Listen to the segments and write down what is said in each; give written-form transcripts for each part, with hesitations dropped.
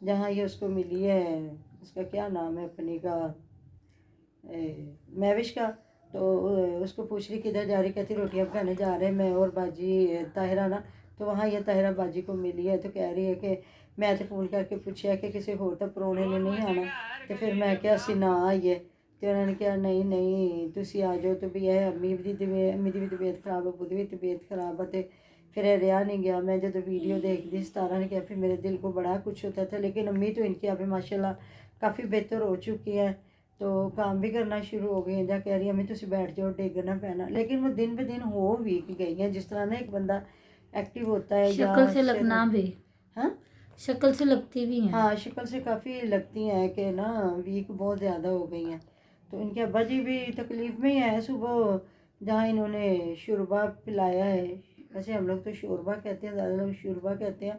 جہاں یہ اس کو ملی ہے، اس کا کیا نام ہے اپنی کا، مہوش کا، تو اس کو پوچھ رہی کدھر جا رہی، کہتی روٹیاں پکانے جا رہے ہیں میں اور باجی طاہرہ نا، تو وہاں یہ طاہرہ باجی کو ملی ہے، تو کہہ رہی ہے کہ میں تو فون کر کے پوچھا کہ کسی ہور تو پرونے نے نہیں آنا، تو پھر میں کیا اسی نہ آئیے، تو انہوں نے کہا نہیں تسی آ جاؤ، تو بھی ہے امی بھی طبیعت خراب ہے، خود بھی طبیعت خراب ہے، پھر رہا نہیں گیا۔ میں جب ویڈیو دیکھتی ستارہ نے کہا پھر میرے دل کو بڑا کچھ ہوتا تھا، لیکن امی تو ان کی ابھی ماشاءاللہ کافی بہتر ہو چکی ہے، تو کام بھی کرنا شروع ہو گئی ہیں، جا کہہ رہی ہے امی تسی بیٹھ جاؤ ڈیگنا پینا، لیکن وہ دن بہ دن ہو ویک گئی ہیں، جس طرح نا ایک بندہ ایکٹیو ہوتا ہے یا شکل سے لگنا بھی، ہاں شکل سے لگتی بھی ہیں۔ ہاں شکل سے کافی لگتی ہیں کہ نا ویک بہت زیادہ ہو گئی ہیں، تو ان کے ابا جی بھی تکلیف میں ہی ہیں۔ صبح جہاں انہوں نے شوربہ پلایا ہے، ویسے ہم لوگ تو شوربہ کہتے ہیں، زیادہ لوگ شوربہ کہتے ہیں،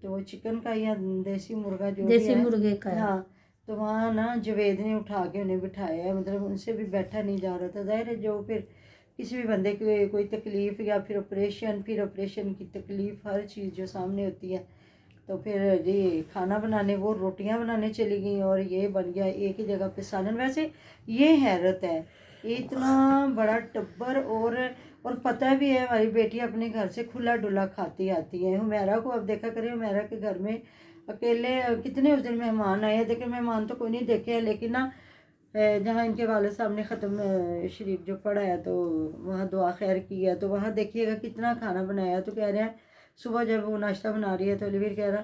تو وہ چکن کا یا دیسی مرغا جو بھی دیسی ہے، مرغے کا ہے۔ ہاں، تو وہاں نا جوید نے اٹھا کے انہیں بٹھایا ہے، مطلب ان سے بھی بیٹھا نہیں جا رہا تھا۔ ظاہر ہے جو پھر کسی بھی بندے کی کوئی تکلیف یا پھر آپریشن کی تکلیف، ہر چیز جو سامنے ہوتی ہے، تو پھر جی کھانا بنانے، وہ روٹیاں بنانے چلی گئیں اور یہ بن گیا ایک ہی جگہ پہ سالن۔ ویسے یہ حیرت ہے، اتنا بڑا ٹبر، اور پتہ بھی ہے ہماری بیٹی اپنے گھر سے کھلا ڈلا کھاتی آتی ہے۔ حمیرہ کو اب دیکھا کرے، حمیرہ کے گھر میں اکیلے کتنے اس دن مہمان آئے ہیں، دیکھیں مہمان تو کوئی نہیں دیکھے ہیں، لیکن نا جہاں ان کے والد صاحب نے ختم شریف جو پڑھا ہے تو وہاں دعا خیر کی ہے، تو وہاں دیکھیے گا کتنا کھانا بنایا، تو کہہ رہے ہیں صبح جب وہ ناشتہ بنا رہی ہے تو علی ویر کہہ رہا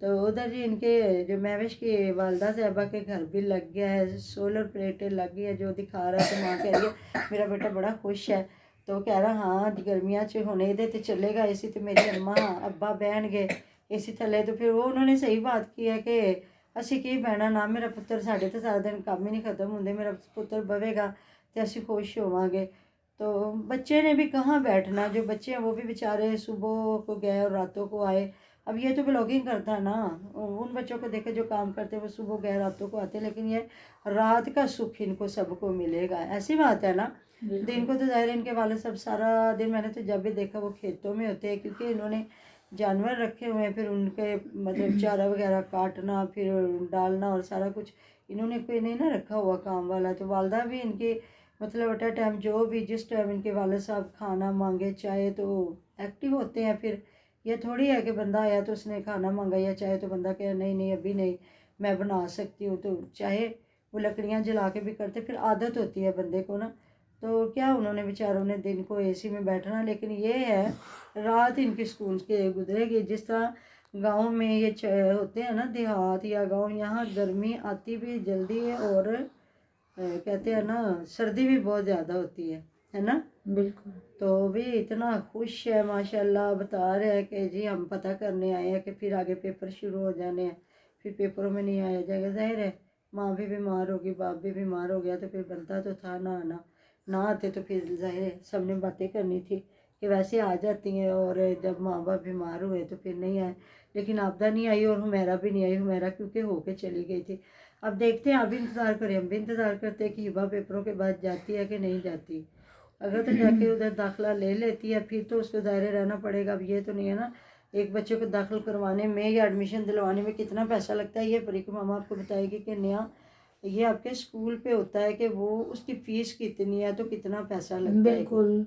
تو ادھر جی ان کے جو محوش کی والدہ صاحبہ کے گھر بھی لگ گیا ہے، سولر پلیٹیں لگ گئی ہے، جو دکھا رہا ہے تو ماں کہہ رہی ہے میرا بیٹا بڑا خوش ہے، تو کہہ رہا ہاں گرمیاں چ ہونے دے تو چلے گا اے سی، تو میری اماں ابا بہن گئے اے سی تھلے، تو پھر وہ انہوں نے صحیح بات کی ہے کہ اسی کی بہنا نہ، میرا پتر ساڈے تو سارا دن کام ہی نہیں ختم ہوندے، میرا پتر بوے گا تو اسی خوش ہوواں گے۔ تو بچے نے بھی کہاں بیٹھنا، جو بچے ہیں وہ بھی بیچارے صبح کو گئے اور راتوں کو آئے۔ اب یہ تو بلاگنگ کرتا ہے نا، ان بچوں کو دیکھے جو کام کرتے ہیں وہ صبح گئے راتوں کو آتے، لیکن یہ رات کا سکھ ان کو سب کو ملے گا، ایسی بات ہے نا۔ دن کو تو ظاہر ان کے والد صاحب سارا دن، میں نے تو جب بھی دیکھا وہ کھیتوں میں ہوتے ہیں، کیونکہ انہوں نے جانور رکھے ہوئے ہیں، پھر ان کے مطلب چارہ وغیرہ کاٹنا، پھر ڈالنا اور سارا کچھ انہوں نے کوئی نہیں نا رکھا ہوا کام والا، تو والدہ بھی ان کی مطلب اٹ اے ٹائم جو بھی جس ٹائم ان کے والد صاحب کھانا مانگے چاہے تو ایکٹیو ہوتے ہیں۔ پھر یہ تھوڑی ہے کہ بندہ آیا تو اس نے کھانا مانگا یا چاہے تو بندہ کہے نہیں ابھی نہیں میں بنا سکتی ہوں، تو چاہے وہ لکڑیاں جلا کے بھی کرتے، پھر عادت ہوتی ہے بندے کو نا، تو کیا انہوں نے بیچاروں نے دن کو اے سی میں بیٹھنا، لیکن یہ ہے رات ان کی اسکول کے گزرے گی۔ جس طرح گاؤں میں یہ ہوتے ہیں نا دیہات یا گاؤں، یہاں گرمی آتی بھی جلدی ہے اور کہتے ہیں نا سردی بھی بہت زیادہ ہوتی ہے نا۔ بالکل، تو بھی اتنا خوش ہے ماشاءاللہ، بتا رہے ہیں کہ جی ہم پتہ کرنے آئے ہیں کہ پھر آگے پیپر شروع ہو جانے ہیں، پھر پیپروں میں نہیں آیا جائے گا، ظاہر ہے ماں بھی بیمار ہوگی، باپ بھی بیمار ہو گیا، تو پھر بنتا تو تھا نہ آنا، نہ آتے تو پھر ظاہر ہے سب نے باتیں کرنی تھی کہ ویسے آ جاتی ہیں، اور جب ماں باپ بیمار ہوئے تو پھر نہیں آئے، لیکن آبدہ نہیں آئی اور حمیرہ بھی نہیں آئی، حمیرہ کیونکہ ہو کے چلی گئی تھی۔ اب دیکھتے ہیں، ابھی انتظار کریں، ہم بھی انتظار کرتے ہیں کہ ہبہ پیپروں کے بعد جاتی ہے کہ نہیں جاتی، اگر تو جا کے ادھر داخلہ لے لیتی ہے پھر تو اس کو دائرے رہنا پڑے گا۔ اب یہ تو نہیں ہے نا، ایک بچے کو داخل کروانے میں یا ایڈمیشن دلوانے میں کتنا پیسہ لگتا ہے، یہ پری کی ماما آپ کو بتائے گی کہ نیا یہ آپ کے اسکول پہ ہوتا ہے کہ وہ اس کی فیس کتنی ہے تو کتنا پیسہ لگتا ہے، بالکل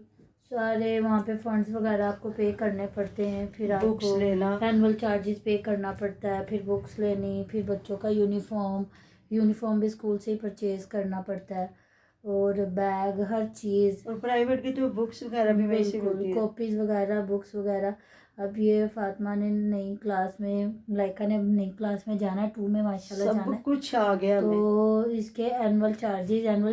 سارے وہاں پہ فنڈس وغیرہ آپ کو پے کرنے پڑتے ہیں، پھر آپ بکس کو لینا، اینول چارجز پے کرنا پڑتا ہے، پھر بکس لینی، پھر بچوں کا یونیفارم بھی اسکول سے ہی پرچیز کرنا پڑتا ہے، اور بیگ ہر چیز، اور پرائیویٹ کی تو بکس وغیرہ بھی وہیں سے بالکل ملتی ہے۔ کاپیز وغیرہ بکس وغیرہ اب یہ فاطمہ نے نئی کلاس میں، ملائکہ نے نئی کلاس میں جانا ہے، 2 میں ماشاء اللہ جانا سب ہے. کچھ آ گیا ہمیں. تو اس کے اینول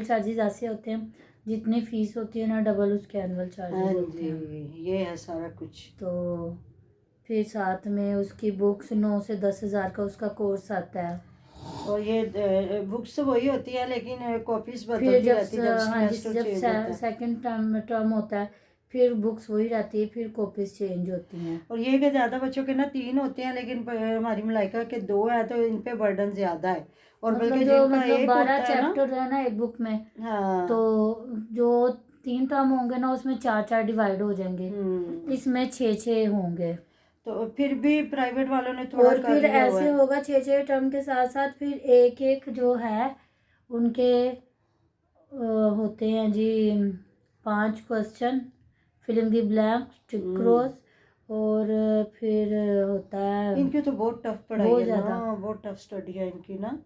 چارجز ایسے ہوتے ہیں جتنی فیس ہوتی ہے نا ڈبل اس کے اینول چارجز ہاں ہوتے جی، ہیں. یہ ہے سارا کچھ. تو پھر ساتھ میں اس کی بکس 9 سے 10 ہزار کا اس کا کورس آتا ہے. اور یہ بکس وہی ہوتی ہے لیکن کاپیز پھر بدلتی جب رہتی ہے جب ہاں جی سیمسٹر جب چینج ہوتا ہے. سیکنڈ ٹرم ہوتا ہے پھر بکس وہی رہتی ہے، پھر کاپیز چینج ہوتی ہیں. اور یہ کہ زیادہ بچوں کے نا 3 ہوتے ہیں لیکن ہماری ملائکہ کے 2 ہیں تو ان پہ برڈن زیادہ ہے. اور بلکہ جن کا ایک 12 ہوتا ہے نا. چیپٹر ہے نا ایک بک میں، ہاں. تو جو 3 ٹرم ہوں گے نا اس میں 4 ڈیوائڈ ہو جائیں گے، اس میں 6 ہوں گے. تو پھر بھی پرائیویٹ والوں نے تھوڑا اور کر پھر لیا ہوا ایسے ہے. ہوگا 6 ٹرم کے ساتھ ساتھ پھر ایک جو ہے ان کے ہوتے ہیں جی 5 کوسچن، فل ان دی بلینک، ٹک کراس، اور پھر ہوتا ہے ان کی تو بہت ٹف پڑھائی بہت ہے زیادہ نا، بہت ٹف اسٹڈی ہے ان کی نا.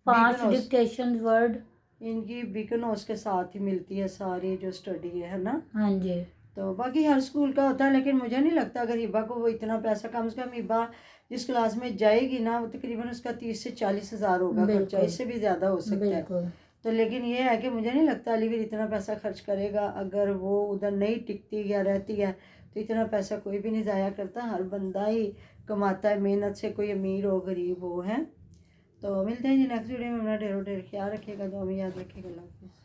5 ڈکٹیشن ورڈ. ان کی بیکنوس کے ساتھ ہی ملتی ہے ساری جو اسٹڈی ہے نا. ہاں جی. تو باقی ہر اسکول کا ہوتا ہے لیکن مجھے نہیں لگتا اگر ہبا کو وہ اتنا پیسہ، کم سے کم ہبا جس کلاس میں جائے گی نا وہ تقریباً اس کا 30 سے 40 ہزار ہوگا خرچہ، بالکل اس سے بھی زیادہ ہو سکتا ہے. بالکل. تو لیکن یہ ہے کہ مجھے نہیں لگتا علی ویر اتنا پیسہ خرچ کرے گا. اگر وہ ادھر نہیں ٹکتی یا رہتی ہے تو اتنا پیسہ کوئی بھی نہیں ضائع کرتا، ہر بندہ ہی کماتا ہے محنت سے، کوئی امیر ہو غریب ہو. ہے تو ملتے ہیں جی نیکسٹ ویڈیو میں. اپنا ڈھیر خیال رکھیے گا، تو ہمیں یاد رکھیے گا. اللہ حافظ.